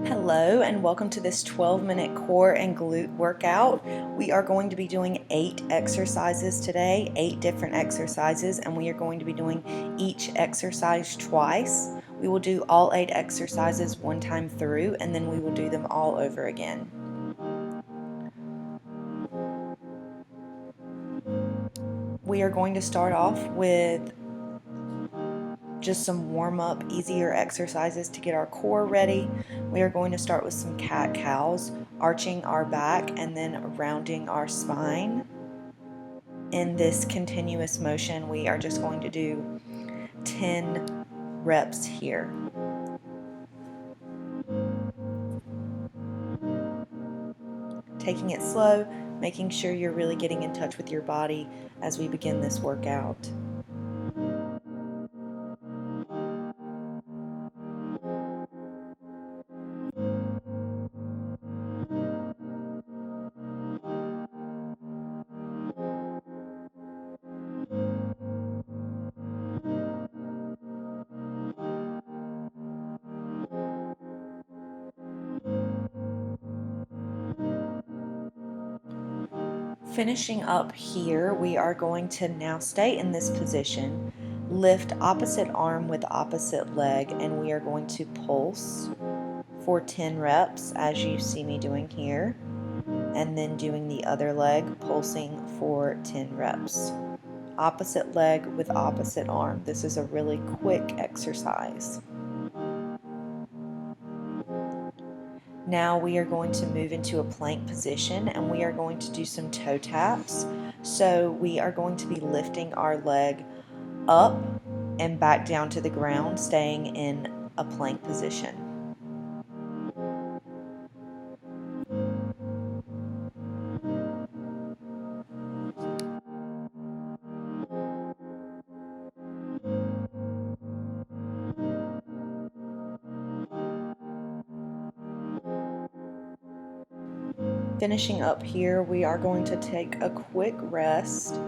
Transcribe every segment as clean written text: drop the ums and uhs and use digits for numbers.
Hello and welcome to this 12-minute core and glute workout. We are going to be doing 8 exercises today, 8 different exercises, and we are going to be doing each exercise twice. We will do all 8 exercises one time through, and then we will do them all over again. We are going to start off with just some warm-up, easier exercises to get our core ready. We are going to start with some cat-cows, arching our back and then rounding our spine. In this continuous motion, we are just going to do 10 reps here. Taking it slow, making sure you're really getting in touch with your body as we begin this workout. Finishing up here, we are going to now stay in this position, lift opposite arm with opposite leg, and we are going to pulse for 10 reps as you see me doing here, and then doing the other leg, pulsing for 10 reps. Opposite leg with opposite arm. This is a really quick exercise. Now we are going to move into a plank position and we are going to do some toe taps. So we are going to be lifting our leg up and back down to the ground, staying in a plank position. Finishing up here, we are going to take a quick rest,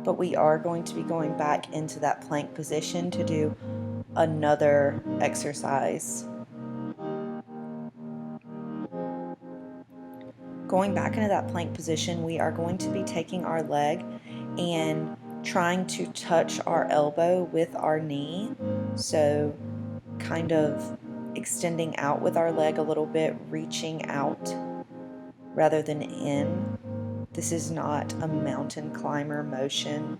but we are going to be going back into that plank position to do another exercise. Going back into that plank position, we are going to be taking our leg and trying to touch our elbow with our knee. So kind of extending out with our leg a little bit, reaching out rather than in. This is not a mountain climber motion.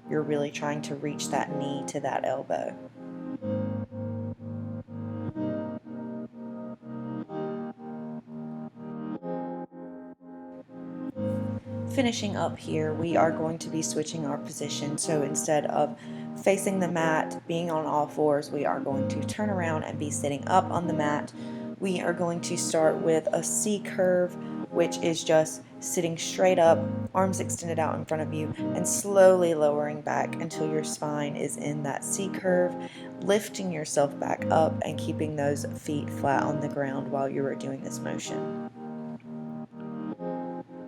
You're really trying to reach that knee to that elbow. Finishing up here, we are going to be switching our position. So instead of facing the mat, being on all fours, we are going to turn around and be sitting up on the mat. We are going to start with a C curve, which is just sitting straight up, arms extended out in front of you, and slowly lowering back until your spine is in that C curve, lifting yourself back up and keeping those feet flat on the ground while you are doing this motion.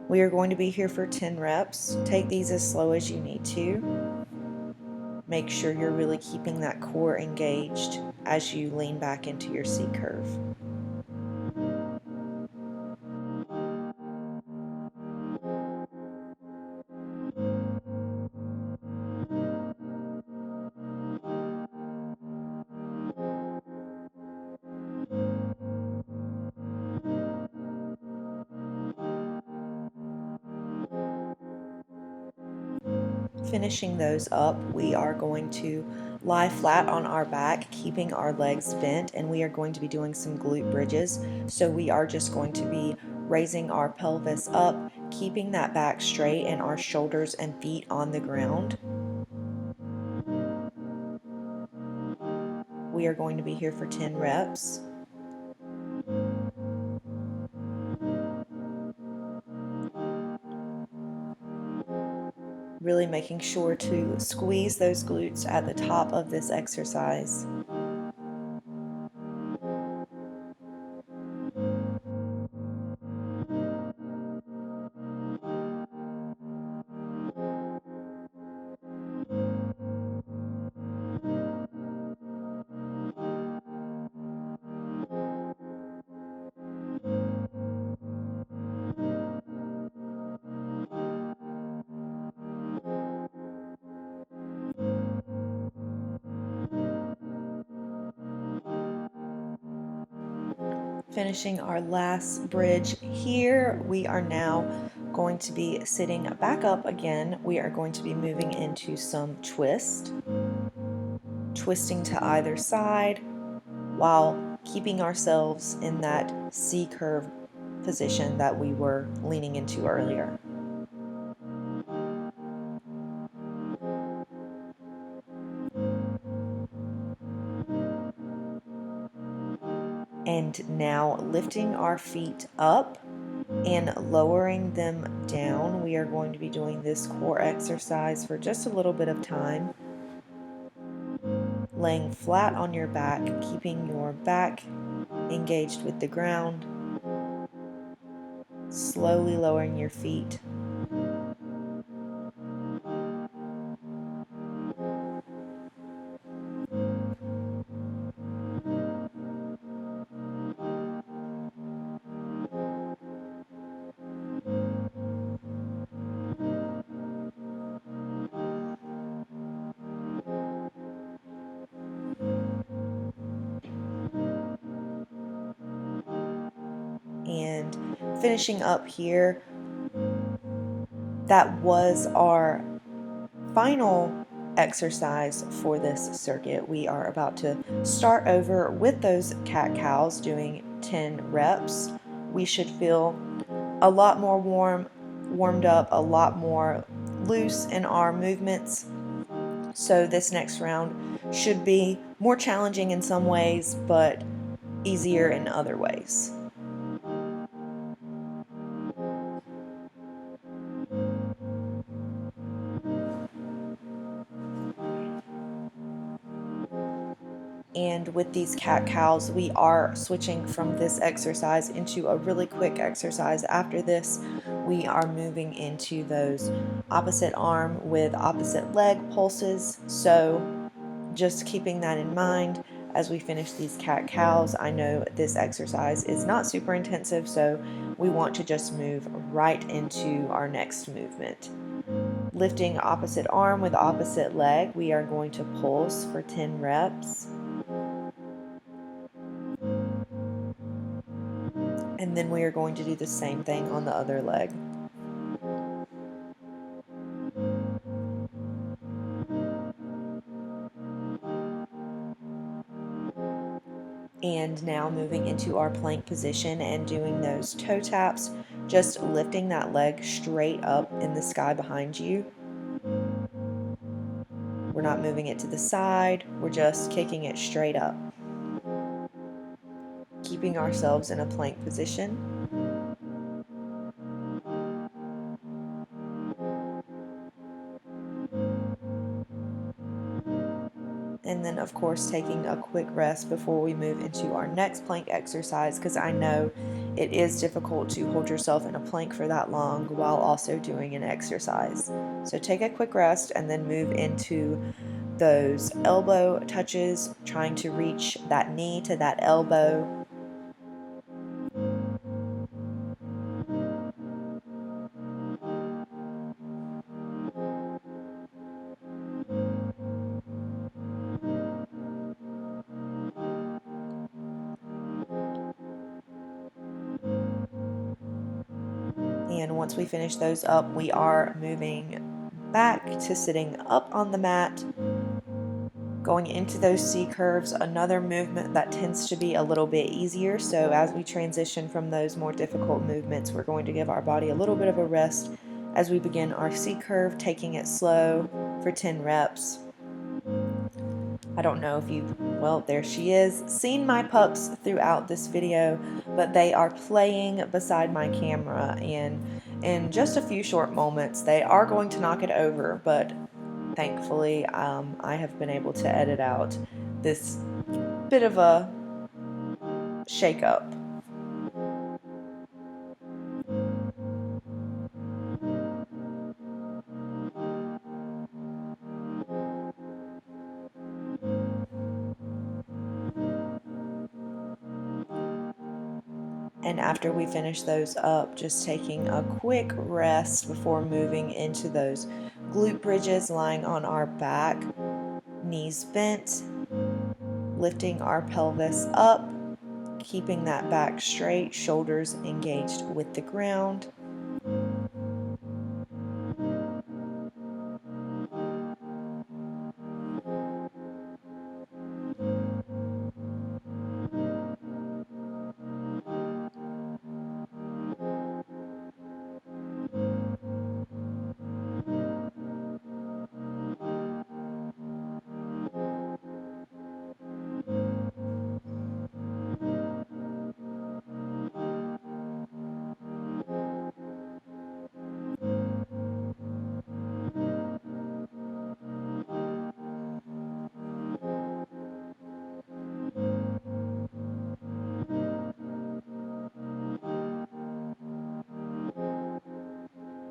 We are going to be here for 10 reps. Take these as slow as you need to. Make sure you're really keeping that core engaged as you lean back into your C curve. Finishing those up, we are going to lie flat on our back, keeping our legs bent, and we are going to be doing some glute bridges. So we are just going to be raising our pelvis up, keeping that back straight and our shoulders and feet on the ground. We are going to be here for 10 reps. Really making sure to squeeze those glutes at the top of this exercise. Finishing our last bridge here, we are now going to be sitting back up again. We are going to be moving into some twist, twisting to either side while keeping ourselves in that C curve position that we were leaning into earlier. And now lifting our feet up and lowering them down. We are going to be doing this core exercise for just a little bit of time. Laying flat on your back, keeping your back engaged with the ground. Slowly lowering your feet. And finishing up here, that was our final exercise for this circuit. We are about to start over with those cat-cows doing 10 reps. We should feel a lot more warmed up, a lot more loose in our movements. So this next round should be more challenging in some ways, but easier in other ways. And with these cat-cows, we are switching from this exercise into a really quick exercise. After this, we are moving into those opposite arm with opposite leg pulses. So just keeping that in mind as we finish these cat-cows. I know this exercise is not super intensive, so we want to just move right into our next movement. Lifting opposite arm with opposite leg, we are going to pulse for 10 reps. And then we are going to do the same thing on the other leg. And now moving into our plank position and doing those toe taps, just lifting that leg straight up in the sky behind you. We're not moving it to the side, we're just kicking it straight up. Keeping ourselves in a plank position. And then of course taking a quick rest before we move into our next plank exercise, because I know it is difficult to hold yourself in a plank for that long while also doing an exercise. So take a quick rest and then move into those elbow touches, trying to reach that knee to that elbow. And once we finish those up, we are moving back to sitting up on the mat, going into those C curves, another movement that tends to be a little bit easier. So as we transition from those more difficult movements, we're going to give our body a little bit of a rest as we begin our C curve, taking it slow for 10 reps. I don't know if you've, well, there she is, seen my pups throughout this video, but they are playing beside my camera, and in just a few short moments they are going to knock it over, but thankfully I have been able to edit out this bit of a shake-up. And after we finish those up, just taking a quick rest before moving into those glute bridges, lying on our back, knees bent, lifting our pelvis up, keeping that back straight, shoulders engaged with the ground.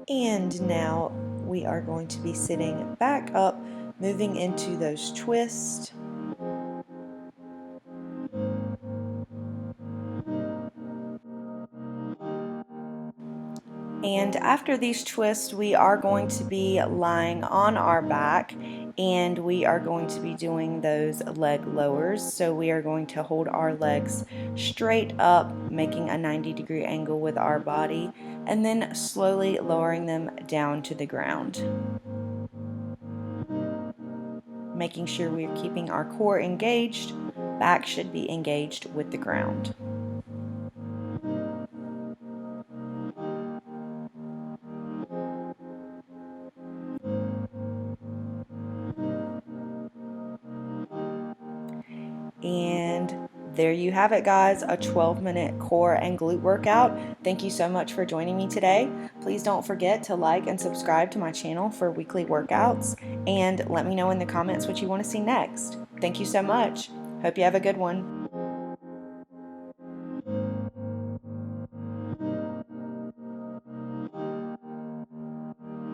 And now we are going to be sitting back up, moving into those twists. And after these twists, we are going to be lying on our back, and we are going to be doing those leg lowers. So we are going to hold our legs straight up, making a 90-degree angle with our body, and then slowly lowering them down to the ground. Making sure we're keeping our core engaged, back should be engaged with the ground. And there you have it, guys, a 12-minute core and glute workout. Thank you so much for joining me today. Please don't forget to like and subscribe to my channel for weekly workouts, and let me know in the comments what you want to see next. Thank you so much. Hope you have a good one.